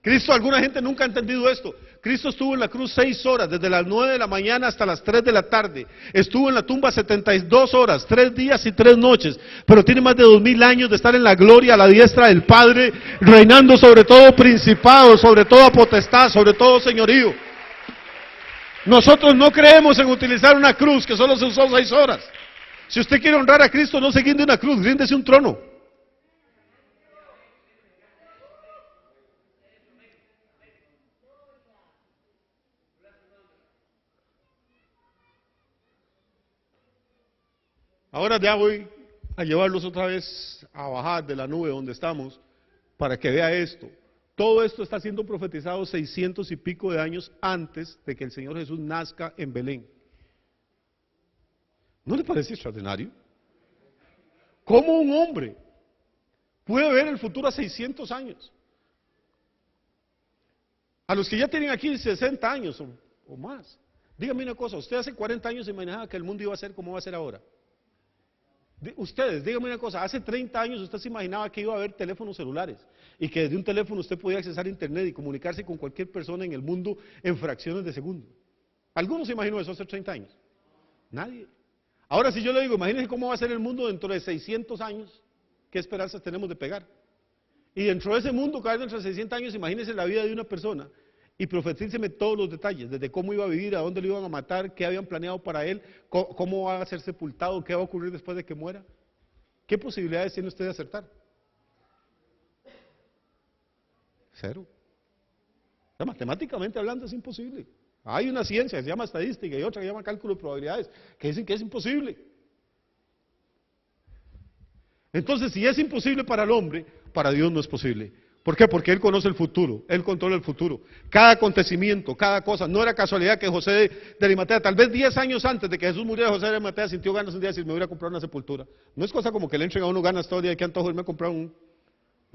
Cristo, alguna gente nunca ha entendido esto. Cristo estuvo en la cruz 6 horas, desde las 9 de la mañana hasta las 3 de la tarde. Estuvo en la tumba 72 horas, 3 días y 3 noches. Pero tiene más de 2000 años de estar en la gloria a la diestra del Padre, reinando sobre todo principado, sobre toda potestad, sobre todo señorío. Nosotros no creemos en utilizar una cruz que solo se usó 6 horas. Si usted quiere honrar a Cristo, no se guinde una cruz, ríndese un trono. Ahora ya voy a llevarlos otra vez a bajar de la nube donde estamos para que vea esto. Todo esto está siendo profetizado 600 y pico de años antes de que el Señor Jesús nazca en Belén. ¿No le parece extraordinario? ¿Cómo un hombre puede ver el futuro a 600 años? A los que ya tienen aquí 60 años o más. Dígame una cosa, usted hace 40 años se imaginaba que el mundo iba a ser como va a ser ahora. Ustedes, díganme una cosa, hace 30 años usted se imaginaba que iba a haber teléfonos celulares y que desde un teléfono usted podía accesar a internet y comunicarse con cualquier persona en el mundo en fracciones de segundo. ¿Alguno se imaginó eso hace 30 años? Nadie. Ahora si yo le digo, imagínense cómo va a ser el mundo dentro de 600 años, ¿qué esperanzas tenemos de pegar? Y dentro de ese mundo, cada vez dentro de 600 años, imagínense la vida de una persona y profetíceme todos los detalles, desde cómo iba a vivir, a dónde lo iban a matar, qué habían planeado para él, cómo va a ser sepultado, qué va a ocurrir después de que muera. ¿Qué posibilidades tiene usted de acertar? Cero. O sea, matemáticamente hablando es imposible. Hay una ciencia que se llama estadística y otra que se llama cálculo de probabilidades, que dicen que es imposible. Entonces, si es imposible para el hombre, para Dios no es posible. ¿Por qué? Porque Él conoce el futuro, Él controla el futuro. Cada acontecimiento, cada cosa, no era casualidad que José de Arimatea, tal vez 10 años antes de que Jesús muriera, José de Arimatea sintió ganas un día de decir, me voy a comprar una sepultura. No es cosa como que le entren a uno ganas todo el día, que antojo irme a comprar una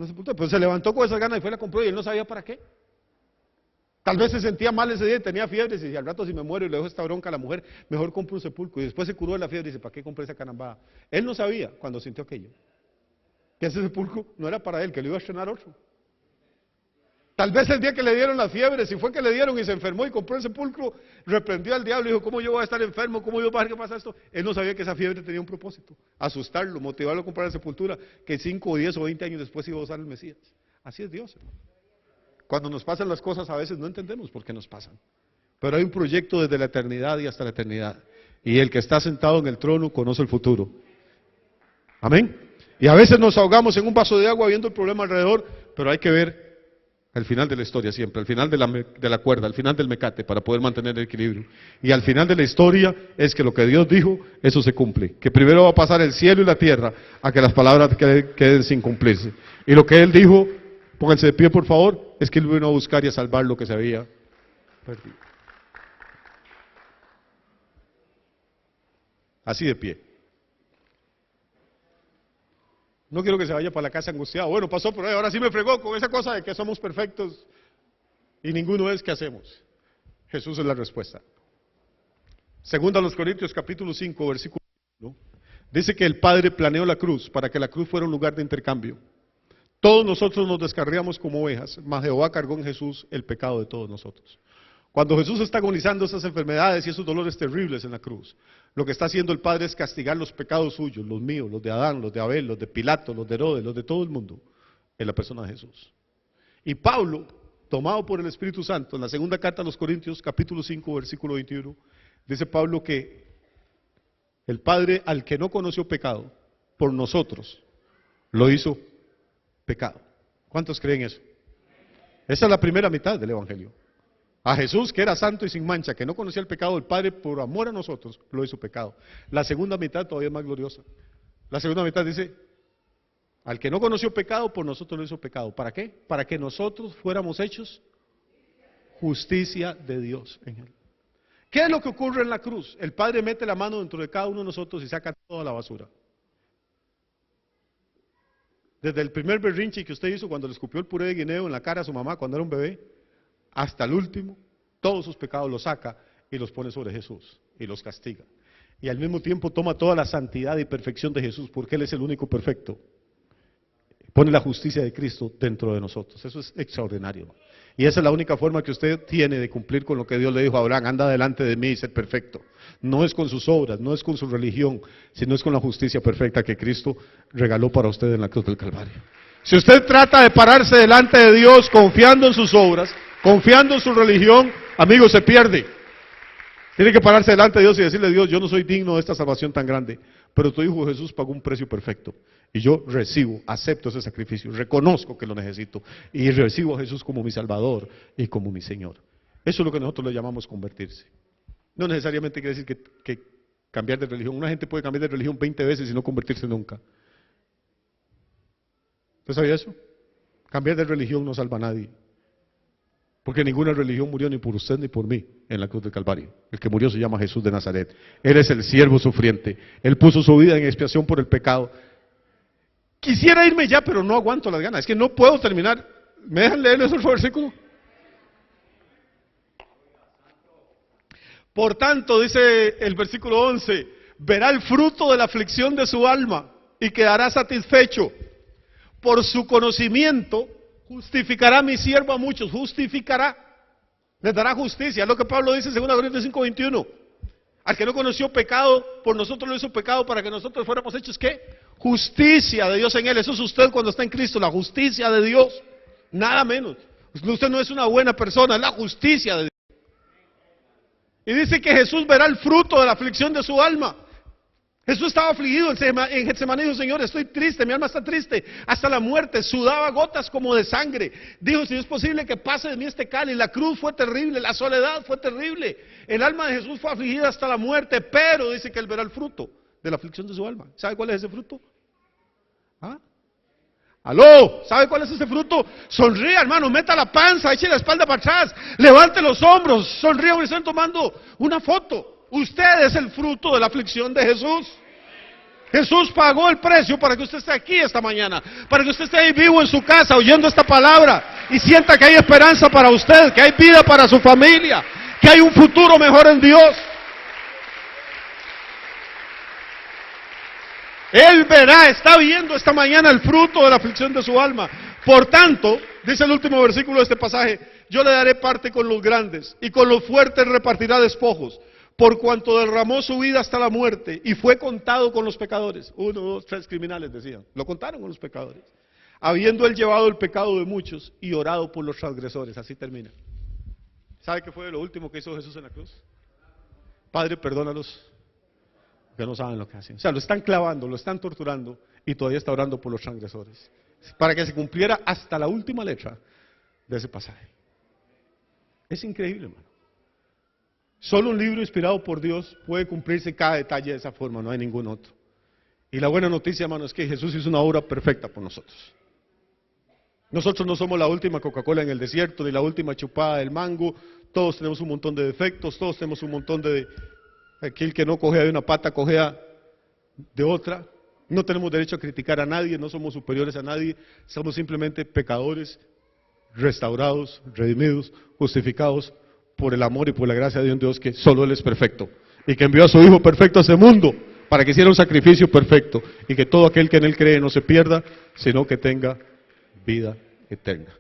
sepultura. Pues se levantó con esas ganas y fue y la compró y él no sabía para qué. Tal vez se sentía mal ese día y tenía fiebre y decía, al rato si me muero y le dejo esta bronca a la mujer, mejor compro un sepulcro. Y después se curó de la fiebre y dice, ¿para qué compré esa canambada? Él no sabía cuando sintió aquello, que ese sepulcro no era para él, que lo iba a estrenar otro. Tal vez el día que le dieron la fiebre, si fue que le dieron y se enfermó y compró el sepulcro, reprendió al diablo y dijo, ¿cómo yo voy a estar enfermo? ¿Cómo yo voy a dejar que pasa esto? Él no sabía que esa fiebre tenía un propósito, asustarlo, motivarlo a comprar la sepultura, que 5 o 10 o 20 años después iba a usar el Mesías. Así es Dios, hermano. Cuando nos pasan las cosas a veces no entendemos por qué nos pasan, pero hay un proyecto desde la eternidad y hasta la eternidad, y el que está sentado en el trono conoce el futuro. Amén. Y a veces nos ahogamos en un vaso de agua viendo el problema alrededor, pero hay que ver al final de la historia siempre, al final de la cuerda, al final del mecate, para poder mantener el equilibrio. Y al final de la historia es que lo que Dios dijo, eso se cumple. Que primero va a pasar el cielo y la tierra a que las palabras queden sin cumplirse. Y lo que Él dijo, pónganse de pie por favor, es que Él vino a buscar y a salvar lo que se había perdido. así de pie. No quiero que se vaya para la casa angustiado. Bueno, pasó por ahí, ahora sí me fregó con esa cosa de que somos perfectos y ninguno es. ¿Qué hacemos? Jesús es la respuesta. Segunda a los Corintios capítulo 5, versículo 1, dice que el Padre planeó la cruz para que la cruz fuera un lugar de intercambio. Todos nosotros nos descarriamos como ovejas, mas Jehová cargó en Jesús el pecado de todos nosotros. Cuando Jesús está agonizando esas enfermedades y esos dolores terribles en la cruz, lo que está haciendo el Padre es castigar los pecados suyos, los míos, los de Adán, los de Abel, los de Pilato, los de Herodes, los de todo el mundo, en la persona de Jesús. Y Pablo, tomado por el Espíritu Santo, en la segunda carta a los Corintios, capítulo 5, versículo 21, dice Pablo que el Padre, al que no conoció pecado, por nosotros, lo hizo pecado. ¿Cuántos creen eso? Esa es la primera mitad del Evangelio. A Jesús, que era santo y sin mancha, que no conocía el pecado, el Padre, por amor a nosotros, lo hizo pecado. La segunda mitad todavía es más gloriosa. La segunda mitad dice, al que no conoció pecado, por nosotros lo hizo pecado. ¿Para qué? Para que nosotros fuéramos hechos justicia de Dios en él. ¿Qué es lo que ocurre en la cruz? El Padre mete la mano dentro de cada uno de nosotros y saca toda la basura. Desde el primer berrinche que usted hizo cuando le escupió el puré de guineo en la cara a su mamá cuando era un bebé, hasta el último, todos sus pecados los saca y los pone sobre Jesús y los castiga. Y al mismo tiempo toma toda la santidad y perfección de Jesús, porque Él es el único perfecto. Pone la justicia de Cristo dentro de nosotros. Eso es extraordinario. Y esa es la única forma que usted tiene de cumplir con lo que Dios le dijo a Abraham: anda delante de mí y ser perfecto. No es con sus obras, no es con su religión, sino es con la justicia perfecta que Cristo regaló para usted en la cruz del Calvario. Si usted trata de pararse delante de Dios confiando en sus obras, confiando en su religión, amigo, se pierde. Tiene que pararse delante de Dios y decirle: Dios, yo no soy digno de esta salvación tan grande, pero tu Hijo Jesús pagó un precio perfecto. Y yo recibo, acepto ese sacrificio, reconozco que lo necesito y recibo a Jesús como mi Salvador y como mi Señor. Eso es lo que nosotros le llamamos convertirse. No necesariamente quiere decir que cambiar de religión. Una gente puede cambiar de religión 20 veces y no convertirse nunca. ¿Usted sabía eso? Cambiar de religión no salva a nadie. Porque ninguna religión murió ni por usted ni por mí en la cruz del Calvario. El que murió se llama Jesús de Nazaret. Él es el siervo sufriente. Él puso su vida en expiación por el pecado. Quisiera irme ya, pero no aguanto las ganas. Es que no puedo terminar. ¿Me dejan leer esos versículos? Por tanto, dice el versículo 11, verá el fruto de la aflicción de su alma y quedará satisfecho. Por su conocimiento justificará mi siervo a muchos. Justificará. Les dará justicia. Es lo que Pablo dice en 2 Corintios 5:21. Al que no conoció pecado, por nosotros lo hizo pecado para que nosotros fuéramos hechos, ¿qué? Justicia de Dios en él. Eso es usted cuando está en Cristo, la justicia de Dios. Nada menos. Usted no es una buena persona, es la justicia de Dios. Y dice que Jesús verá el fruto de la aflicción de su alma. Jesús estaba afligido en Getsemaní, dijo: Señor, estoy triste, mi alma está triste, hasta la muerte, sudaba gotas como de sangre. Dijo: si es posible que pase de mí este cáliz. La cruz fue terrible, la soledad fue terrible. El alma de Jesús fue afligida hasta la muerte, pero dice que Él verá el fruto de la aflicción de su alma. ¿Sabe cuál es ese fruto? ¿Ah? ¿Aló? ¿Sabe cuál es ese fruto? Sonríe, hermano, meta la panza, eche la espalda para atrás, levante los hombros, sonríe y están tomando una foto. Usted es el fruto de la aflicción de Jesús. Jesús pagó el precio para que usted esté aquí esta mañana, para que usted esté ahí vivo en su casa oyendo esta palabra y sienta que hay esperanza para usted, que hay vida para su familia, que hay un futuro mejor en Dios. Él verá, está viendo esta mañana el fruto de la aflicción de su alma. Por tanto, dice el último versículo de este pasaje: yo le daré parte con los grandes y con los fuertes repartirá despojos. Por cuanto derramó su vida hasta la muerte y fue contado con los pecadores. 1, 2, 3 criminales decían. Lo contaron con los pecadores. Habiendo él llevado el pecado de muchos y orado por los transgresores. Así termina. ¿Sabe qué fue lo último que hizo Jesús en la cruz? Padre, perdónalos, que no saben lo que hacen. O sea, lo están clavando, lo están torturando y todavía está orando por los transgresores. Para que se cumpliera hasta la última letra de ese pasaje. Es increíble, hermano. Solo un libro inspirado por Dios puede cumplirse cada detalle de esa forma, no hay ningún otro. Y la buena noticia, hermano, es que Jesús hizo una obra perfecta por nosotros. Nosotros no somos la última Coca-Cola en el desierto, ni la última chupada del mango. Todos tenemos un montón de defectos, todos tenemos un montón de Aquel que no cojea de una pata, cojea de otra. No tenemos derecho a criticar a nadie, no somos superiores a nadie, somos simplemente pecadores, restaurados, redimidos, justificados por el amor y por la gracia de un Dios que solo Él es perfecto y que envió a su Hijo perfecto a este mundo para que hiciera un sacrificio perfecto y que todo aquel que en Él cree no se pierda, sino que tenga vida eterna.